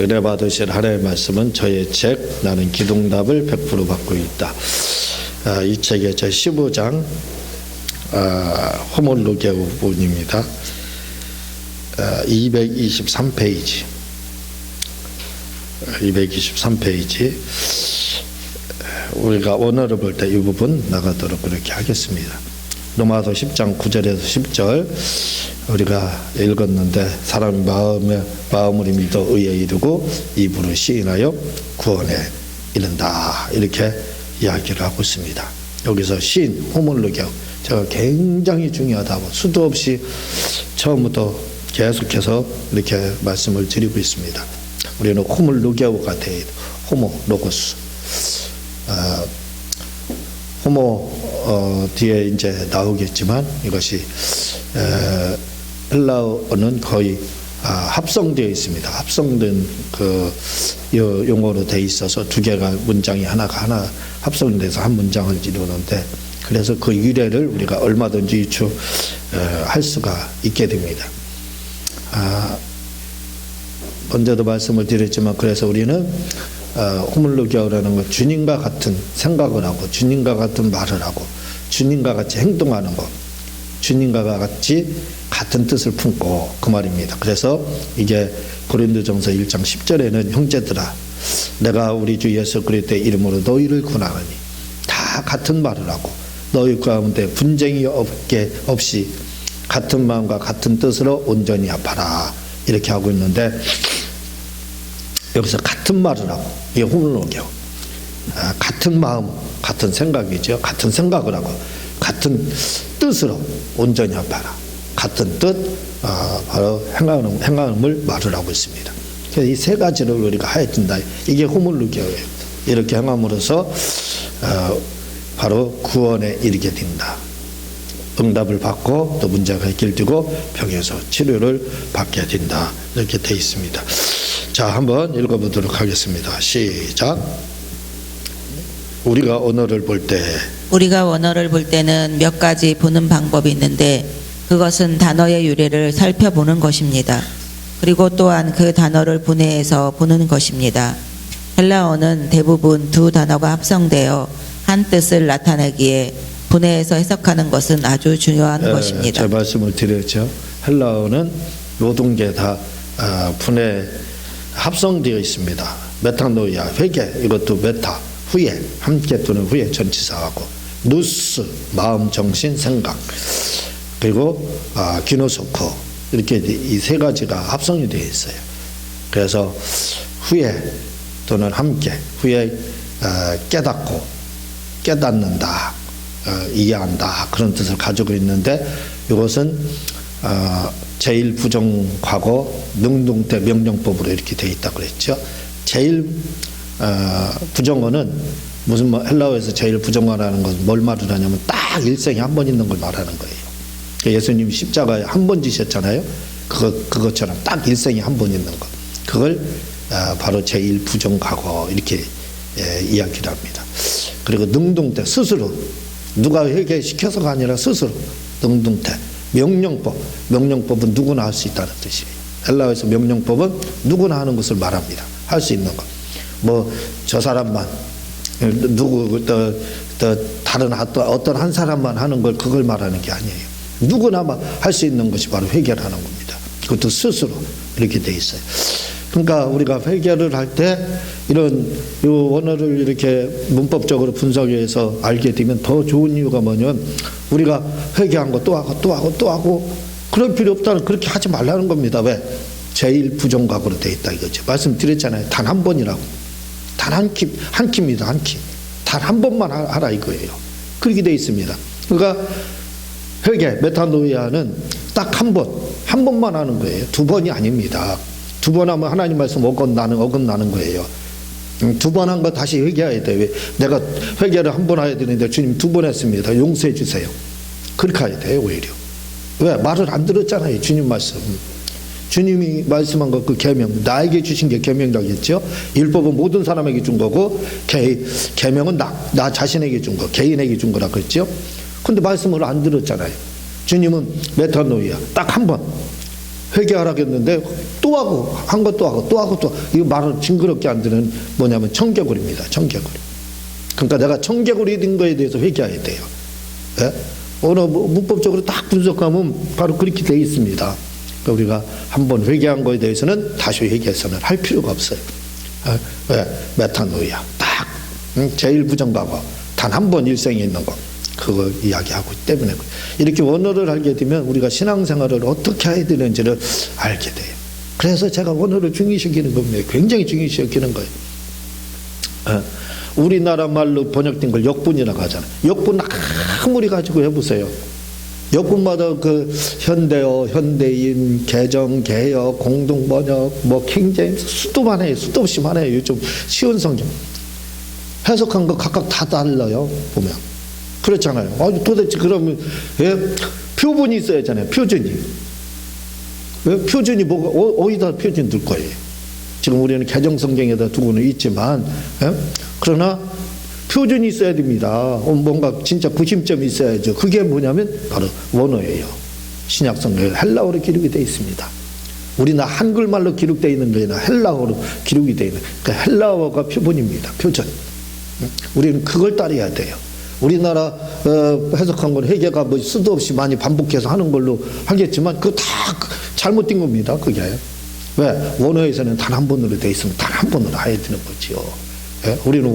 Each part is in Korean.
은혜 받으실 하나님의 말씀은 저의 책 나는 기도응답을 100% 받고 있다. 이 책의 제 15장 호몰로게 부분입니다. 223페이지 223페이지 우리가 원어를 볼 때 이 부분 나가도록 그렇게 하겠습니다. 로마서 10장 9절에서 10절 우리가 읽었는데 사람이 마음으로 믿어 의에 이르고 입으로 시인하여 구원에 이른다 이렇게 이야기를 하고 있습니다. 여기서 시인 호몰로게 제가 굉장히 중요하다고 수도 없이 처음부터 계속해서 이렇게 말씀을 드리고 있습니다. 우리는 호몰로게오가 돼야 돼. 호모 로고스 호모 뒤에 이제 나오겠지만 이것이 헬라어는 거의 합성되어 있습니다. 합성된 그 용어로 되어 있어서 두 개가 문장이 하나 합성돼서 한 문장을 이루는데 그래서 그 유래를 우리가 얼마든지 유추할 수가 있게 됩니다. 언제도 말씀을 드렸지만 그래서 우리는 호몰로게오라는 건 주님과 같은 생각을 하고 주님과 같은 말을 하고 주님과 같이 행동하는 것 주님과 같이 같은 뜻을 품고 그 말입니다. 그래서 이게 고린도전서 1장 10절에는 형제들아 내가 우리 주 예수 그리스도의 이름으로 너희를 권하노니 다 같은 말을 하고 너희 가운데 분쟁이 없이 같은 마음과 같은 뜻으로 온전히 합하라 이렇게 하고 있는데 여기서 같은 말을 하고 이게 호몰로게오 같은 마음 같은 생각이죠. 같은 생각을 하고 같은 뜻으로 온전히 합하라 같은 뜻 바로 행함을 말을 하고 있습니다. 그래서 이 세 가지를 우리가 해야 된다. 이게 호몰로게오예요. 이렇게 행함으로써 바로 구원에 이르게 된다. 응답을 받고 또 문제가 해결되고 병에서 치료를 받게 된다. 이렇게 되어 있습니다. 자, 한번 읽어보도록 하겠습니다. 시작. 우리가 언어를 볼 때는 몇 가지 보는 방법이 있는데 그것은 단어의 유래를 살펴보는 것입니다. 그리고 또한 그 단어를 분해해서 보는 것입니다. 헬라어는 대부분 두 단어가 합성되어 한 뜻을 나타내기에 분해해서 해석하는 것은 아주 중요한 것입니다. 제가 말씀을 드렸죠. 헬라어는 모든 게 다 분해 합성되어 있습니다. 메타노이아 회개 이것도 메타 후에 함께 두는 후에 전치사하고 누스 마음 정신 생각 그리고 기노소코 이렇게 이 세 가지가 합성이 되어 있어요. 그래서 후에 또는 함께 후에 깨닫고 깨닫는다 이해한다 그런 뜻을 가지고 있는데 이것은 제일 부정과거 능동태 명령법으로 이렇게 되어 있다고 그랬죠. 제일 부정어는 무슨 헬라어에서 제일 부정어라는 건 뭘 말을 하냐면 딱 일생에 한 번 있는 걸 말하는 거예요. 예수님이 십자가에 한 번 지셨잖아요. 그것처럼 딱 일생에 한 번 있는 것. 그걸 바로 제일 부정과거 이렇게 이야기를 합니다. 그리고 능동태 스스로 누가 회개시켜서가 아니라 스스로 능동태 명령법은 누구나 할 수 있다는 뜻이에요. 헬라어에서 명령법은 누구나 하는 것을 말합니다. 할 수 있는 것. 뭐 저 사람만 다른 어떤 한 사람만 하는 걸 그걸 말하는 게 아니에요. 누구나 할 수 있는 것이 바로 회개를 하는 겁니다. 그것도 스스로 이렇게 돼 있어요. 그러니까 우리가 회개를 할 때 이런 요 언어를 이렇게 문법적으로 분석해서 알게 되면 더 좋은 이유가 뭐냐면 우리가 회개한 거 또 하고 그럴 필요 없다는 그렇게 하지 말라는 겁니다. 왜? 제일 부정각으로 돼 있다 이거죠. 말씀드렸잖아요. 단 한 번이라고. 단 한 키입니다. 한 키. 단 한 번만 하라 이거예요. 그렇게 돼 있습니다. 그러니까 회개 메타노이아는 딱 한 번만 하는 거예요. 두 번이 아닙니다. 두 번 하면 하나님 말씀 어긋나는 거예요. 두 번 한 거 다시 회개해야 돼요. 내가 회개를 한 번 해야 되는데 주님 두 번 했습니다. 용서해 주세요. 그렇게 해야 돼요. 오히려. 왜? 말을 안 들었잖아요. 주님 말씀. 주님이 말씀한 거 그 계명 나에게 주신 게 계명이라겠죠. 율법은 모든 사람에게 준 거고 계명은 나 자신에게 준 거 개인에게 준 거라 그랬죠. 근데 말씀을 안 들었잖아요. 주님은 메타노이아 딱 한 번 회개하라겠는데 또 하고 한 것도 하고 또 하고 또 이거 말을 징그럽게 안 드는 뭐냐면 청개구리입니다. 청개구리. 그러니까 내가 청개구리 된 거에 대해서 회개해야 돼요. 예? 어느 문법적으로 딱 분석하면 바로 그렇게 되어 있습니다. 그러니까 우리가 한번 회개한 거에 대해서는 다시 회개해서는 할 필요가 없어요. 왜? 메타노이아 딱 제일 부정과거 단 한 번 일생에 있는 거 그거 이야기하고 있기 때문에 이렇게 원어를 알게 되면 우리가 신앙생활을 어떻게 해야 되는지를 알게 돼요. 그래서 제가 원어를 중요시키는 겁니다. 굉장히 중요시키는 거예요. 우리나라 말로 번역된 걸 역분이라고 하잖아요. 역분 아무리 가지고 해보세요. 역분마다 그 현대어, 현대인, 개정, 개역, 공동번역, 뭐 킹제임스 수도 많아요. 수도 없이 많아요. 요즘 쉬운 성경 해석한 거 각각 다 달라요. 보면 그렇잖아요. 도대체 그러면 표본이 있어야 하잖아요. 표준이. 표준이 뭐가 어디다 표준 둘 거예요. 지금 우리는 개정 성경에다 두고는 있지만 그러나 표준이 있어야 됩니다. 뭔가 진짜 구심점이 있어야죠. 그게 뭐냐면 바로 원어예요. 신약 성경에 헬라어로 기록이 되어 있습니다. 우리나 한글말로 기록되어 있는 게 아니라 헬라어로 기록이 되어 있는 그 헬라어가 표본입니다. 표준. 우리는 그걸 따라야 돼요. 우리나라 해석한 건 회개가 뭐 수도 없이 많이 반복해서 하는 걸로 하겠지만 그거 다 잘못된 겁니다. 그게. 왜? 원어에서는 단 한 번으로 되어 있으면 단 한 번으로 해야 되는 거죠. 예? 우리는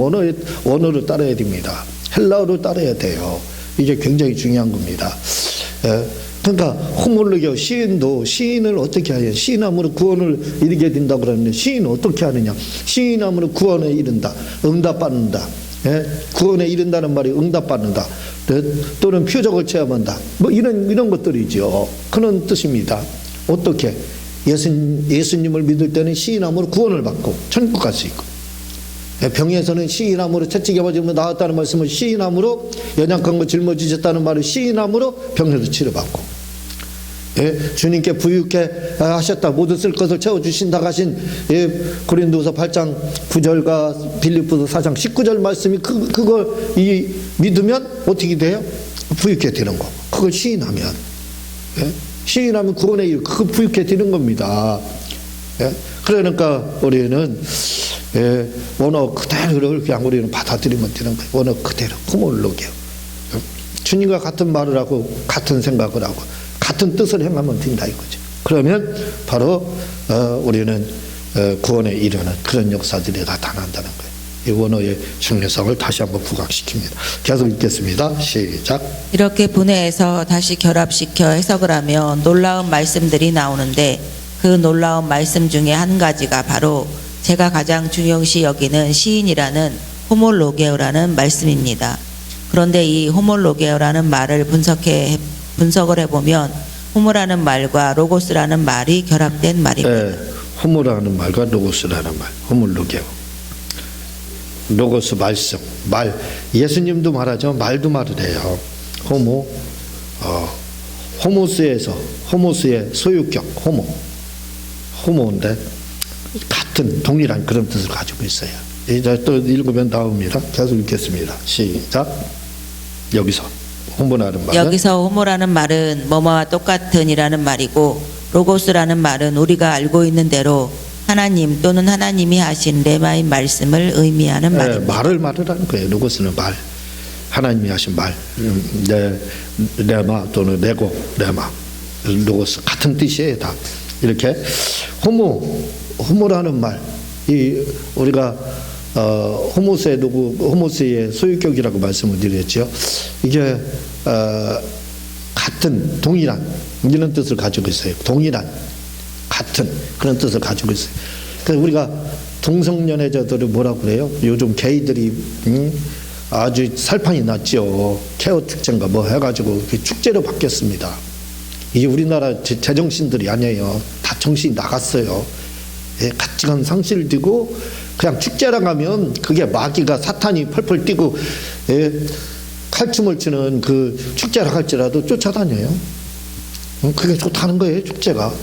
원어를 따라야 됩니다. 헬라어를 따라야 돼요. 이게 굉장히 중요한 겁니다. 예? 그러니까 호몰로기어 시인도 시인을 어떻게 하냐? 시인함으로 구원을 이루게 된다고 그러는데 시인은 어떻게 하느냐? 시인함으로 구원에 이른다. 응답받는다. 예? 구원에 이른다는 말이 응답받는다. 또는 표적을 체험한다. 뭐 이런 것들이죠. 그런 뜻입니다. 어떻게? 예수님을 믿을 때는 시인함으로 구원을 받고 천국 갈 수 있고, 병에서는 시인함으로 채찍에 맞으면 나았다는 말씀을 시인함으로, 연약한 거 짊어지셨다는 말을 시인함으로 병에서 치료받고, 주님께 부유케 하셨다, 모든 쓸 것을 채워주신다 하신 고린도서 8장 9절과 빌립보서 4장 19절 말씀이 그걸 믿으면 어떻게 돼요? 부유케 되는 거. 그걸 시인하면, 시인하면 구원에 이르 그거 부유케 되는 겁니다. 그러니까 우리는 원어 그대로를 그냥 우리는 받아들이면 되는 거예요. 원어 그대로 호몰로기요. 주님과 같은 말을 하고 같은 생각을 하고 같은 뜻을 행하면 된다 이거죠. 그러면 바로 우리는 구원에 이르는 그런 역사들이 나타난다는 거예요. 이 원어의 중요성을 다시 한번 부각시킵니다. 계속 읽겠습니다. 시작. 이렇게 분해해서 다시 결합시켜 해석을 하면 놀라운 말씀들이 나오는데 그 놀라운 말씀 중에 한 가지가 바로 제가 가장 중요시 여기는 시인이라는 호몰로게오라는 말씀입니다. 그런데 이 호몰로게오라는 말을 분석을 해보면 호모라는 말과 로고스라는 말이 결합된 말입니다. 호모라는 말과 로고스라는 말, 호몰로게오. 로고스 말씀, 말. 예수님도 말하죠. 말도 말을 해요. 호모, 호모스의 소유격, 호모인데 같은 동일한 그런 뜻을 가지고 있어요. 이제 또 읽으면 나옵니다. 계속 읽겠습니다. 시작. 여기서 호모라는 말은 호모라는 말은 뭐뭐와 똑같은이라는 말이고 로고스라는 말은 우리가 알고 있는 대로 하나님 또는 하나님이 하신 레마의 말씀을 의미하는 말입니다. 말을 말하는 거예요. 로고스는 말, 하나님이 하신 말, 레마 또는 레마, 로고스 같은 뜻이에요. 다 이렇게 호모라는 말, 이 우리가 호모스의 소유격이라고 말씀을 드렸죠. 이게 같은, 동일한 이런 뜻을 가지고 있어요. 동일한, 같은 그런 뜻을 가지고 있어요. 그래서 우리가 동성연애자들을 뭐라고 그래요? 요즘 게이들이 아주 살판이 났죠. 케어 특징가 뭐 해가지고 축제로 바뀌었습니다. 이게 우리나라 제정신들이 아니에요. 다 정신이 나갔어요. 가치관 상실되고 그냥 축제랑 하면 그게 마귀가 사탄이 펄펄 뛰고 칼춤을 추는 그 축제라 할지라도 쫓아다녀요. 그게 좋다는 거예요. 축제가.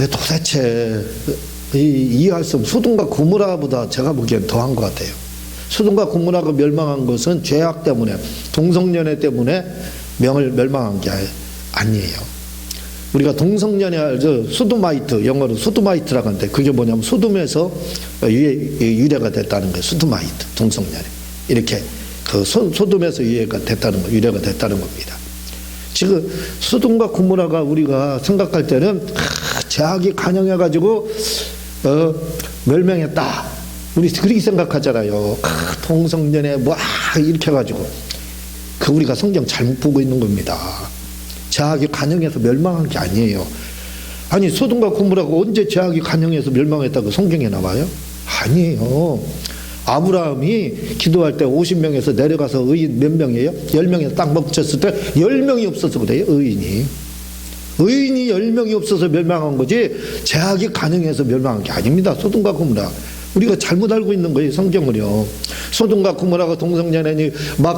도대체 이해할 수 없는 소돔과 고모라보다 제가 보기엔 더한 것 같아요. 소돔과 고모라가 멸망한 것은 죄악 때문에, 동성연애 때문에 멸망한 게 아니에요. 우리가 동성연애 알죠? 소도마이트, 영어로 소도마이트라고 하는데 그게 뭐냐면 소돔에서 유래가 됐다는 거예요. 소도마이트, 동성연애. 이렇게 그 소돔에서 유래가 됐다는 겁니다. 지금 소돔과 고모라가 우리가 생각할 때는 제약이 간영해가지고 멸망했다. 우리 그렇게 생각하잖아요. 동성연애 이렇게 해가지고 그 우리가 성경 잘못 보고 있는 겁니다. 제약이 간영해서 멸망한 게 아니에요. 아니 소돔과 고모라가 언제 제약이 간영해서 멸망했다고 성경에 나와요? 아니에요. 아브라함이 기도할 때 50명에서 내려가서 의인 몇 명이에요? 10명에서 딱 멈췄을 때 10명이 없어서 그래요. 의인이 10명이 없어서 멸망한 거지 제약이 간영해서 멸망한 게 아닙니다. 소돔과 고모라 우리가 잘못 알고 있는 거예요. 성경을요. 소돔과 고모라가 동성연애니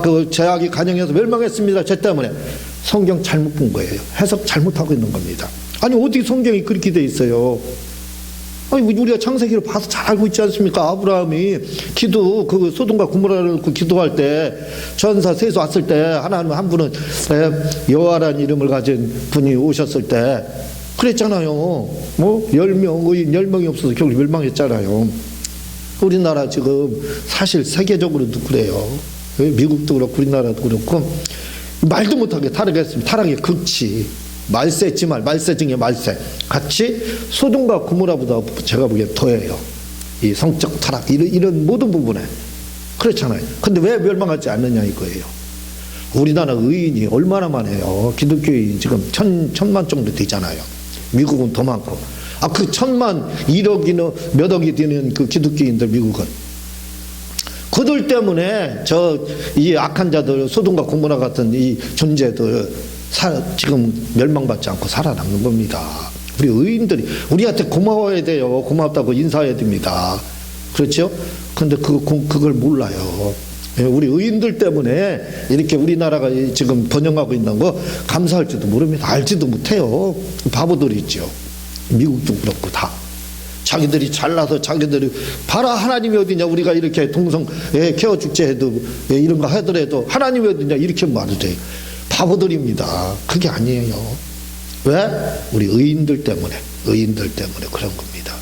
그 제약이 간영해서 멸망했습니다. 저 때문에 성경 잘못 본 거예요. 해석 잘못하고 있는 겁니다. 아니 어디 성경이 그렇게 돼 있어요? 아니 우리가 창세기를 봐서 잘 알고 있지 않습니까? 아브라함이 그 소돔과 고모라를 기도할 때 전사 셋이 왔을 때 하나님 한 분은 여호와라는 이름을 가진 분이 오셨을 때 그랬잖아요. 10명 의인 10명이 없어서 결국 멸망했잖아요. 우리나라 지금 사실 세계적으로도 그래요. 미국도 그렇고 우리나라도 그렇고 말도 못하게 타락했습니다. 타락의 극치. 말세 중에 말세. 같이 소돔과 고모라보다 제가 보기엔 더해요. 이 성적 타락 이런 모든 부분에 그렇잖아요. 근데 왜 멸망하지 않느냐 이거예요. 우리나라 의인이 얼마나 많아요. 기독교인이 지금 천만 정도 되잖아요. 미국은 더 많고. 그 1,000만 1억이나 몇 억이 되는 그 기독교인들 미국은 그들 때문에 이 악한 자들 소돔과 고모라 같은 이 존재들 지금 멸망받지 않고 살아남는 겁니다. 우리 의인들이 우리한테 고마워야 돼요. 고맙다고 인사해야 됩니다. 그렇죠? 근데 그걸 몰라요. 우리 의인들 때문에 이렇게 우리나라가 지금 번영하고 있는 거 감사할지도 모릅니다. 알지도 못해요. 바보들이 있죠. 미국도 그렇고 다. 자기들이 잘나서 자기들이 봐라 하나님이 어디냐 우리가 이렇게 케어 축제해도 이런 거 하더라도 하나님이 어디냐 이렇게 말을 해요. 바보들입니다. 그게 아니에요. 왜? 우리 의인들 때문에 그런 겁니다.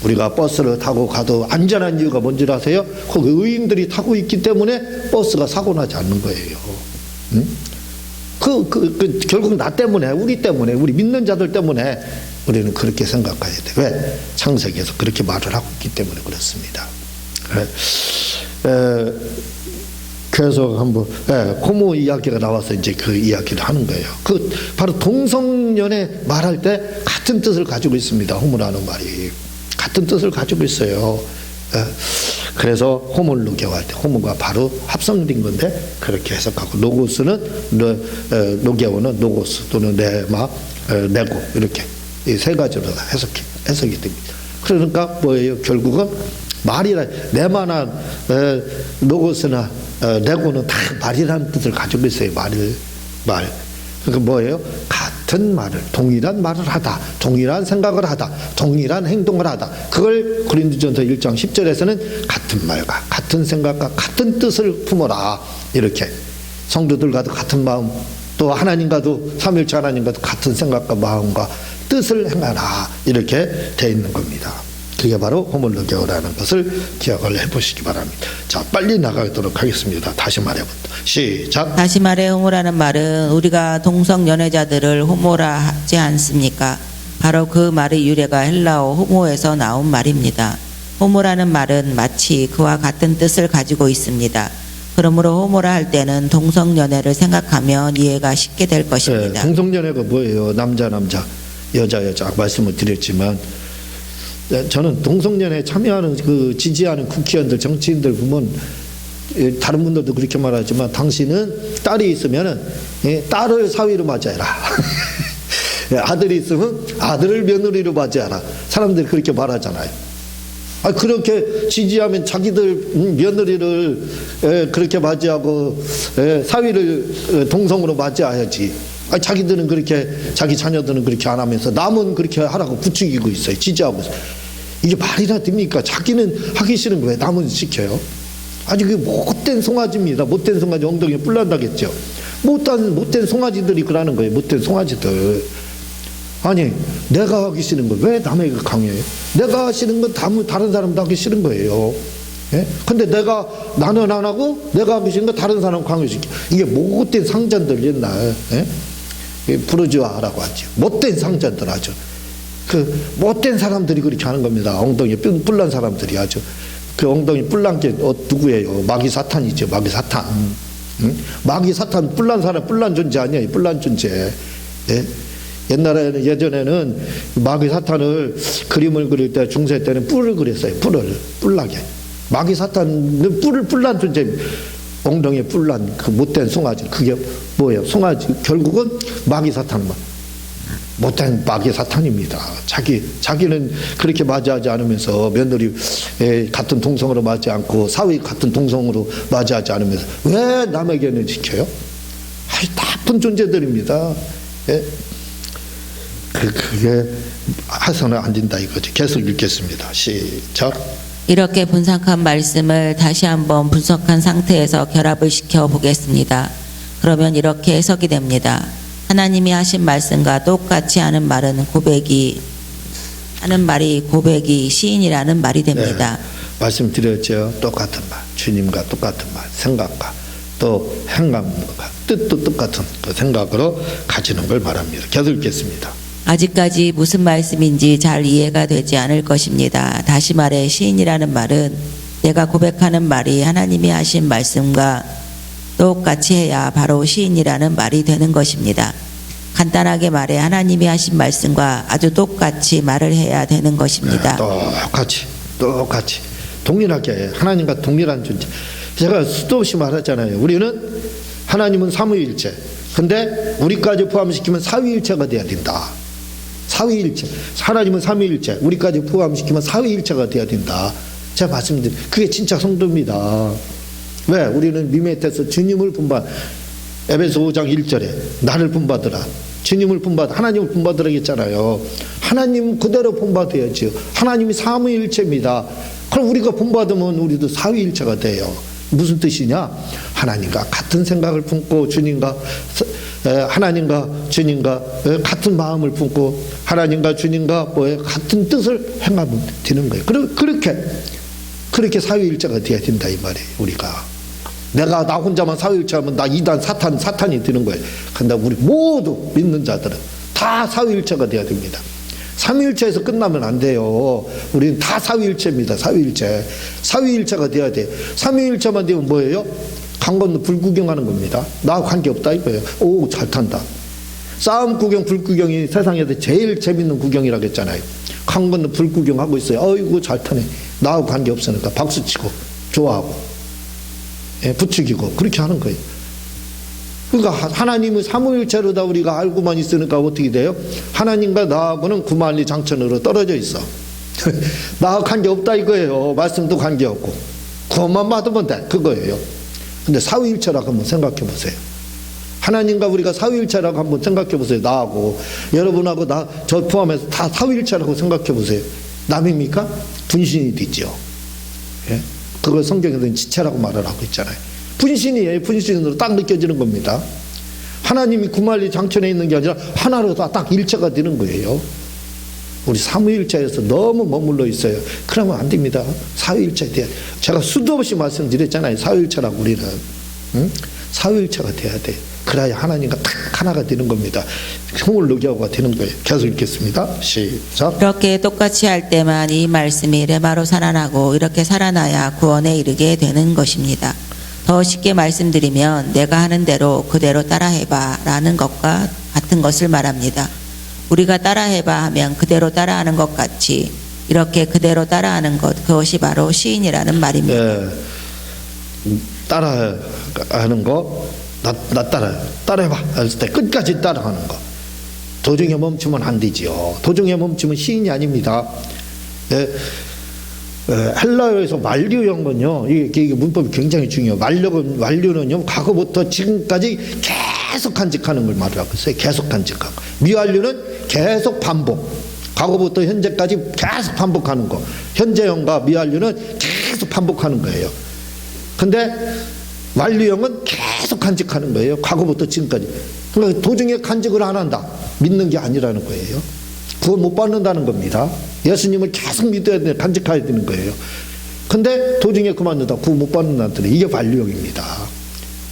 우리가 버스를 타고 가도 안전한 이유가 뭔지 아세요? 거기 의인들이 타고 있기 때문에 버스가 사고 나지 않는 거예요. 응? 결국 나 때문에 우리 믿는 자들 때문에 우리는 그렇게 생각해야 돼. 왜? 창세기에서 그렇게 말을 하고 있기 때문에 그렇습니다. 계속 한번 고모 이야기가 나와서 이제 그 이야기를 하는 거예요. 바로 동성연애 말할 때 같은 뜻을 가지고 있습니다. 호모라는 말이 같은 뜻을 가지고 있어요. 그래서 호모를 누게할 때 호모가 바로 합성된 건데 그렇게 해석하고 로고스는 노게오는 로고스 또는 네마 네고 이렇게 이 세 가지로 해석이 됩니다. 그러니까 뭐예요? 결국은 말이라 네마나 로고스나 네고는 다 말이라는 뜻을 가지고 있어요. 말. 그러니까 뭐예요? 같은 말을 동일한 말을 하다, 동일한 생각을 하다, 동일한 행동을 하다. 그걸 고린도전서 1장 10절에서는 같은 말과 같은 생각과 같은 뜻을 품어라. 이렇게 성도들과도 같은 마음, 또 하나님과도 삼위일체 하나님과도 같은 생각과 마음과 뜻을 행하라. 이렇게 돼 있는 겁니다. 그게 바로 호몰로게오라는 것을 기억을 해보시기 바랍니다. 자, 빨리 나가도록 하겠습니다. 다시 말해봅니다. 시작. 다시 말해 호모라는 말은 우리가 동성 연애자들을 호모라 하지 않습니까? 바로 그 말의 유래가 헬라어 호모에서 나온 말입니다. 호모라는 말은 마치 그와 같은 뜻을 가지고 있습니다. 그러므로 호모라 할 때는 동성 연애를 생각하면 이해가 쉽게 될 것입니다. 동성 연애가 뭐예요? 남자 여자 말씀을 드렸지만 저는 동성연애에 참여하는 지지하는 국회의원들 정치인들 보면 다른 분들도 그렇게 말하지만 당신은 딸이 있으면 딸을 사위로 맞이해라. 아들이 있으면 아들을 며느리로 맞이하라. 사람들이 그렇게 말하잖아요. 그렇게 지지하면 자기들 며느리를 그렇게 맞이하고 사위를 동성으로 맞이해야지. 자기들은 그렇게 자기 자녀들은 그렇게 안 하면서 남은 그렇게 하라고 부추기고 있어요. 지지하고 있어요. 이게 말이나 됩니까? 자기는 하기 싫은 왜 남은 시켜요? 아주 그 못된 송아지입니다. 못된 송아지 엉덩이에 뿔 난다겠죠. 못된 송아지들이 그러는 거예요. 못된 송아지들. 아니, 내가 하기 싫은 거 왜 남에게 강요해요? 내가 하시는 건 다른 사람도 하기 싫은 거예요. 예? 근데 나는 안 하고 내가 하기 싫은 거 다른 사람 강요시켜. 이게 못된 상전들 옛날, 예? 부르주아라고 하죠. 못된 상전들 아주. 그 못된 사람들이 그렇게 하는 겁니다. 엉덩이 뿔난 사람들이 아주. 그 엉덩이 뿔난 게 누구예요? 마귀 사탄이죠. 마귀 사탄. 응? 마귀 사탄 뿔난 사람, 뿔난 존재 아니에요. 뿔난 존재. 예? 예전에는 마귀 사탄을 그림을 그릴 때 중세 때는 뿔을 그렸어요. 뿔나게. 마귀 사탄은 뿔난 존재. 엉덩이에 뿔난 그 못된 송아지. 그게 뭐예요? 송아지. 결국은 마귀 사탄만. 못된 마귀 사탄입니다. 자기는 그렇게 맞이하지 않으면서 며느리 같은 동성으로 맞지 않고 사위 같은 동성으로 맞이하지 않으면서 왜 남에게는 지켜요? 나쁜 존재들입니다. 예? 그게 해서는 안 된다 이거죠. 계속 읽겠습니다. 시작. 이렇게 분석한 말씀을 다시 한번 분석한 상태에서 결합을 시켜 보겠습니다. 그러면 이렇게 해석이 됩니다. 하나님이 하신 말씀과 똑같이 하는 말이 고백이 시인이라는 말이 됩니다. 네, 말씀드렸죠. 똑같은 말, 주님과 똑같은 말, 생각과 또 행함과 뜻도 똑같은 그 생각으로 가지는 걸 말합니다. 계속 읽겠습니다. 아직까지 무슨 말씀인지 잘 이해가 되지 않을 것입니다. 다시 말해 시인이라는 말은 내가 고백하는 말이 하나님이 하신 말씀과 똑같이 해야 바로 시인이라는 말이 되는 것입니다. 간단하게 말해 하나님이 하신 말씀과 아주 똑같이 말을 해야 되는 것입니다. 똑같이 동일하게 하나님과 동일한 존재. 제가 수도 없이 말했잖아요. 우리는 하나님은 삼위일체. 근데 우리까지 포함시키면 사위일체가 돼야 된다. 사위일체. 하나님은 삼위일체. 우리까지 포함시키면 사위일체가 돼야 된다. 제가 말씀드린 그게 진짜 성도입니다. 왜? 우리는 미메테서 주님을 본받. 에베소 5장 1절에 나를 본받으라. 주님을 본받아. 하나님을 본받으라 했잖아요. 하나님 그대로 본받아야죠. 하나님이 삼위일체입니다. 그럼 우리가 본받으면 우리도 사위일체가 돼요. 무슨 뜻이냐? 하나님과 같은 생각을 품고 하나님과 주님과 같은 마음을 품고 하나님과 주님과 같은 뜻을 행하면 되는 거예요. 그렇게 사위일체가 돼야 된다 이 말이에요. 우리가 나 혼자만 사위일체하면 나 이단 사탄이 되는 거예요. 근데 우리 모두 믿는 자들은 다 사위일체가 돼야 됩니다. 삼위일체에서 끝나면 안 돼요. 우리는 다 사위일체입니다. 사위일체가 돼야 돼요. 삼위일체만 되면 뭐예요? 강 건너 불 구경하는 겁니다. 나하고 관계없다 이거예요. 오, 잘 탄다. 싸움 구경, 불 구경이 세상에서 제일 재밌는 구경이라고 했잖아요. 강 건너 불 구경하고 있어요. 어이구 잘 타네. 나하고 관계없으니까 박수치고 좋아하고 부추기고 그렇게 하는 거예요. 그러니까 하나님은 삼위일체로다 우리가 알고만 있으니까 어떻게 돼요? 하나님과 나하고는 구만리 장천으로 떨어져 있어. 나하고 관계없다 이거예요. 말씀도 관계없고 그것만 받으면 돼 그거예요. 근데 사위일체라고 한번 생각해 보세요. 하나님과 우리가 사위일체라고 한번 생각해 보세요. 나하고 여러분하고 저 포함해서 다 사위일체라고 생각해 보세요. 남입니까? 분신이 되죠. 예? 그걸 성경에서는 지체라고 말을 하고 있잖아요. 분신이에요. 분신으로 딱 느껴지는 겁니다. 하나님이 구만리 장천에 있는 게 아니라 하나로 딱 일체가 되는 거예요. 우리 삼위일체에서 너무 머물러 있어요. 그러면 안 됩니다. 사위일체 돼야 돼. 제가 수도 없이 말씀드렸잖아요. 사위일체라고 우리는. 응? 사위일체가 돼야 돼. 그래야 하나님과 딱 하나가 되는 겁니다. 형을 녹여가 되는 거예요. 계속 읽겠습니다. 시작. 이렇게 똑같이 할 때만 이 말씀이 레마로 살아나고 이렇게 살아나야 구원에 이르게 되는 것입니다. 더 쉽게 말씀드리면 내가 하는 대로 그대로 따라해봐 라는 것과 같은 것을 말합니다. 우리가 따라해봐 하면 그대로 따라하는 것 같이 이렇게 그대로 따라하는 것, 그것이 바로 시인이라는 말입니다. 따라하는 거, 나 따라해봐 했을 때 끝까지 따라하는 거. 도중에 멈추면 안 되지요. 도중에 멈추면 시인이 아닙니다. 헬라어에서 만류형은요, 이게 문법이 굉장히 중요해요. 만류는요, 과거부터 지금까지 계속 간직하는 걸 말하고 있어요. 계속 간직하고. 미완류는 계속 반복. 과거부터 현재까지 계속 반복하는 거. 현재형과 미완류는 계속 반복하는 거예요. 근데 완류형은 계속 계속 간직하는 거예요. 과거부터 지금까지. 그러니까 도중에 간직을 안 한다. 믿는 게 아니라는 거예요. 구원 못 받는다는 겁니다. 예수님을 계속 믿어야 돼, 간직해야 되는 거예요. 근데 도중에 그만두다 구원 못 받는다는 이게 완료형입니다.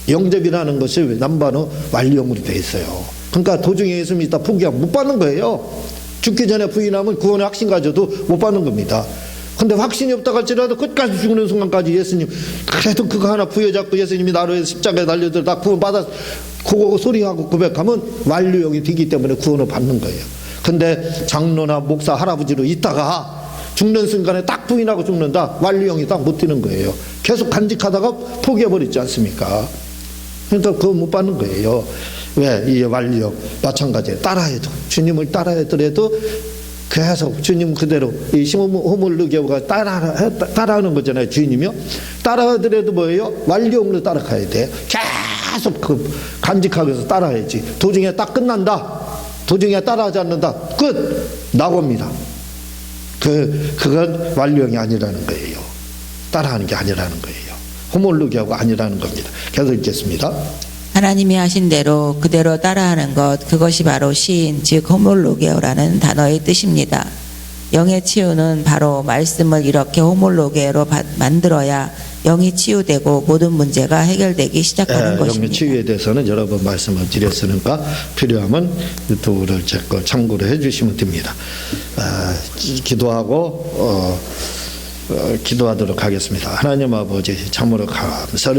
영접이라는 것이 남바는 완료형으로 돼 있어요. 그러니까 도중에 예수 믿다 포기하면 못 받는 거예요. 죽기 전에 부인하면 구원의 확신 가져도 못 받는 겁니다. 근데 확신이 없다 할지라도 끝까지 죽는 순간까지 예수님 그래도 그거 하나 부여잡고 예수님이 나로 해서 십자가에 달려들 다 구원 받아 그거 소리하고 고백하면 완료형이 되기 때문에 구원을 받는 거예요. 근데 장로나 목사 할아버지로 있다가 죽는 순간에 딱 부인하고 죽는다. 완료형이 딱 못 되는 거예요. 계속 간직하다가 포기해버리지 않습니까? 그러니까 그거 못 받는 거예요. 왜? 이 완료형 마찬가지예요. 따라해도 주님을 따라하더라도 계속 주님 그대로 이 호몰루게오가 따라하는 거잖아요. 주님이요. 따라하더라도 뭐예요? 완료형으로 따라가야 돼. 계속 그 간직하기 위해서 따라야지. 도중에 딱 끝난다. 도중에 따라하지 않는다. 끝. 나옵니다. 그건 완료형이 아니라는 거예요. 따라하는 게 아니라는 거예요. 호몰루게오가 아니라는 겁니다. 계속 읽겠습니다. 하나님이 하신 대로 그대로 따라하는 것, 그것이 바로 시인 즉 호몰로게오라는 단어의 뜻입니다. 영의 치유는 바로 말씀을 이렇게 호몰로게로 만들어야 영이 치유되고 모든 문제가 해결되기 시작하는 것입니다. 영의 치유에 대해서는 여러 번 말씀을 드렸으니까 필요하면 유튜브를 제 거 참고로 해주시면 됩니다. 기도하고 기도하도록 하겠습니다. 하나님 아버지 참으로 감사를